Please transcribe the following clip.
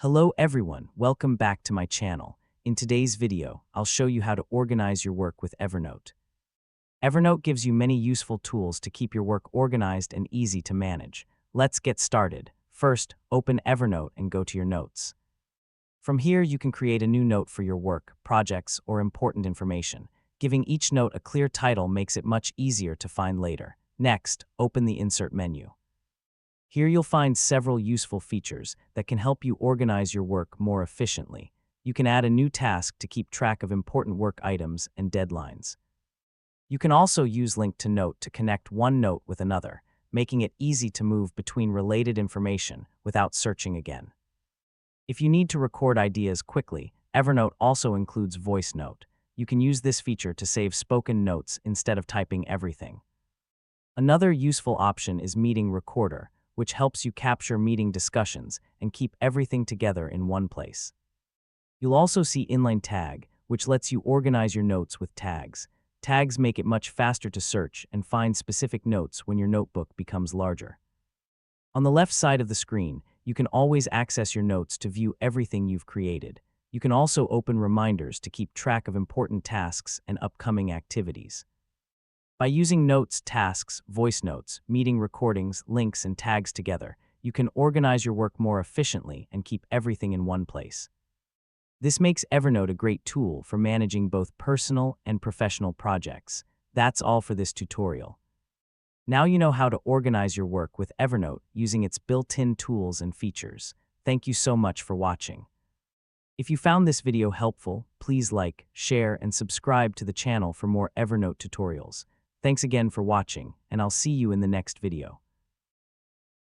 Hello everyone, welcome back to my channel. In today's video, I'll show you how to organize your work with Evernote. Evernote gives you many useful tools to keep your work organized and easy to manage. Let's get started. First, open Evernote and go to your notes. From here, you can create a new note for your work, projects, or important information. Giving each note a clear title makes it much easier to find later. Next, open the Insert menu. Here you'll find several useful features that can help you organize your work more efficiently. You can add a new task to keep track of important work items and deadlines. You can also use Link to Note to connect one note with another, making it easy to move between related information without searching again. If you need to record ideas quickly, Evernote also includes Voice Note. You can use this feature to save spoken notes instead of typing everything. Another useful option is Meeting Recorder, which helps you capture meeting discussions and keep everything together in one place. You'll also see Inline Tag, which lets you organize your notes with tags. Tags make it much faster to search and find specific notes when your notebook becomes larger. On the left side of the screen, you can always access your notes to view everything you've created. You can also open reminders to keep track of important tasks and upcoming activities. By using notes, tasks, voice notes, meeting recordings, links, and tags together, you can organize your work more efficiently and keep everything in one place. This makes Evernote a great tool for managing both personal and professional projects. That's all for this tutorial. Now you know how to organize your work with Evernote using its built-in tools and features. Thank you so much for watching. If you found this video helpful, please like, share, and subscribe to the channel for more Evernote tutorials. Thanks again for watching, and I'll see you in the next video.